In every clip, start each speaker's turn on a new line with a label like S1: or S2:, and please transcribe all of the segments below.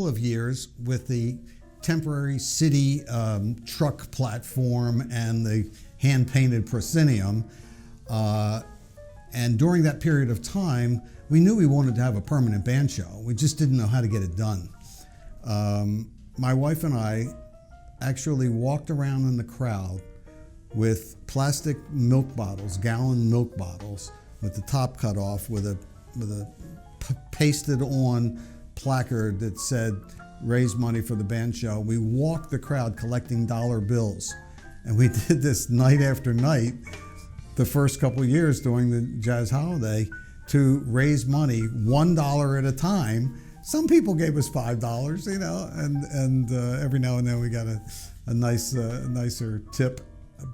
S1: couple of years with the temporary city truck platform and the hand-painted proscenium. And during that period of time, we knew we wanted to have a permanent band shell. We just didn't know how to get it done. My wife and I actually walked around in the crowd with plastic milk bottles, gallon milk bottles, with the top cut off, with a pasted on placard that said, "Raise money for the band shell." We walked the crowd collecting dollar bills. And we did this night after night the first couple of years during the Jazz Holiday to raise money $1 at a time. Some people gave us $5, you know, and every now and then we got a nicer tip.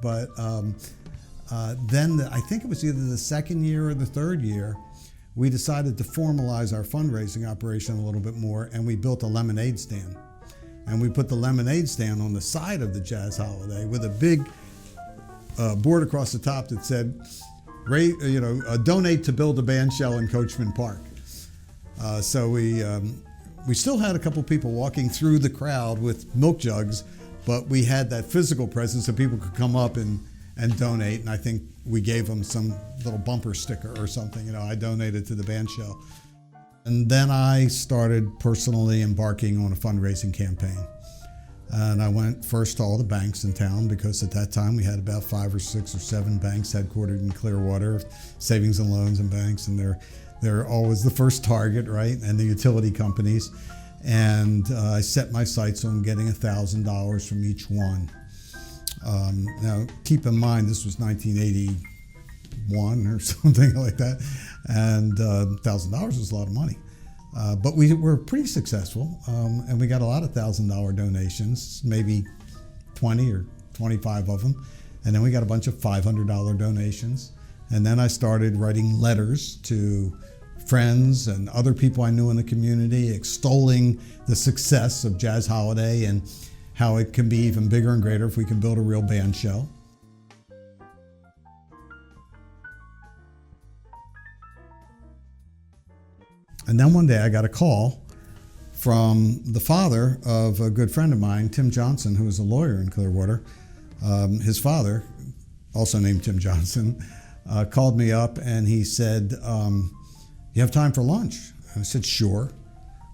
S1: But then I think it was either the second year or the third year, we decided to formalize our fundraising operation a little bit more, and we built a lemonade stand. And we put the lemonade stand on the side of the Jazz Holiday with a big board across the top that said, donate to build a band shell in Coachman Park. So we still had a couple people walking through the crowd with milk jugs, but we had that physical presence so people could come up and donate. And I think we gave them some little bumper sticker or something. You know, I donated to the band shell. And then I started personally embarking on a fundraising campaign. And I went first to all the banks in town, because at that time we had about 5 or 6 or 7 banks headquartered in Clearwater, savings and loans and banks, and they're always the first target, right? And the utility companies. And I set my sights on getting $1,000 from each one. Now, keep in mind, this was 1981 or something like that, and $1,000 was a lot of money. But we were pretty successful, and we got a lot of $1,000 donations, maybe 20 or 25 of them. And then we got a bunch of $500 donations. And then I started writing letters to friends and other people I knew in the community, extolling the success of Jazz Holiday and how it can be even bigger and greater if we can build a real band shell. And then one day I got a call from the father of a good friend of mine, Tim Johnson, who was a lawyer in Clearwater. His father, also named Tim Johnson, called me up and he said, "You have time for lunch?" And I said, "Sure."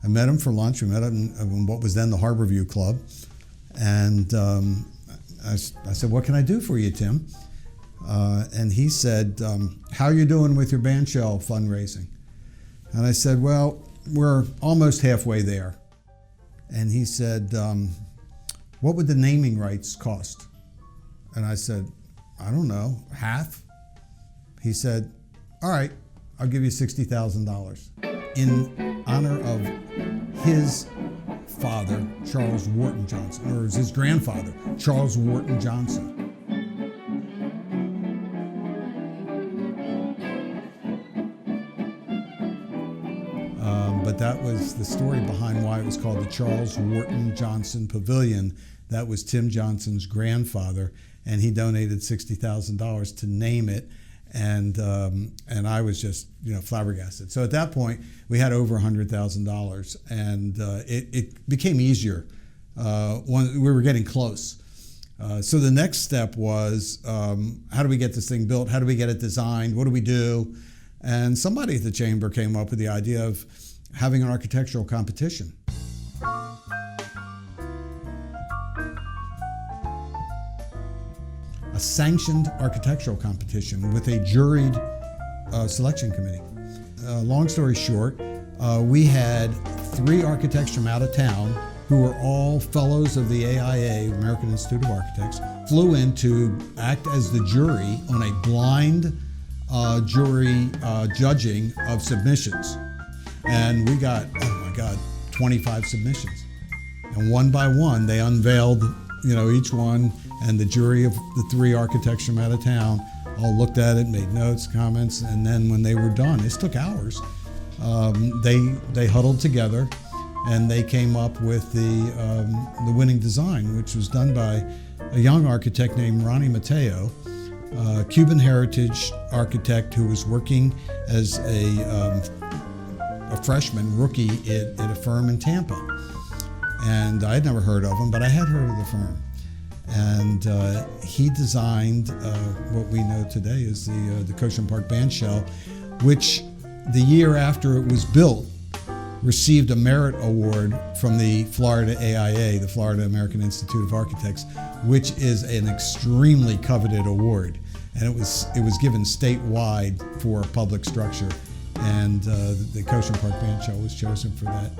S1: I met him for lunch. We met in what was then the Harborview Club. And I said, "What can I do for you, Tim?" And he said, "How are you doing with your band shell fundraising?" And I said, "Well, we're almost halfway there." And he said, "What would the naming rights cost?" And I said, "I don't know, half?" He said, "All right, I'll give you $60,000 in honor of his father, Charles Wharton Johnson, or his grandfather, Charles Wharton Johnson." But that was the story behind why it was called the Charles Wharton Johnson Pavilion. That was Tim Johnson's grandfather, and he donated $60,000 to name it. And I was just, flabbergasted. So at that point, we had over $100,000, and it became easier when we were getting close. So the next step was, how do we get this thing built? How do we get it designed? What do we do? And somebody at the chamber came up with the idea of having an architectural competition. A sanctioned architectural competition with a juried selection committee. Long story short, we had 3 architects from out of town who were all fellows of the AIA, American Institute of Architects, flew in to act as the jury on a blind jury judging of submissions. And we got, 25 submissions. And one by one, they unveiled, each one, and the jury of the 3 architects from out of town all looked at it, made notes, comments, and then when they were done, this took hours, they huddled together and they came up with the winning design, which was done by a young architect named Ronnie Mateo, a Cuban heritage architect who was working as a freshman rookie at a firm in Tampa. And I had never heard of him, but I had heard of the firm. And he designed what we know today as the Coachman Park Band Shell, which the year after it was built received a merit award from the Florida AIA, the Florida American Institute of Architects, which is an extremely coveted award. And it was given statewide for a public structure. And the Coachman Park Band Shell was chosen for that.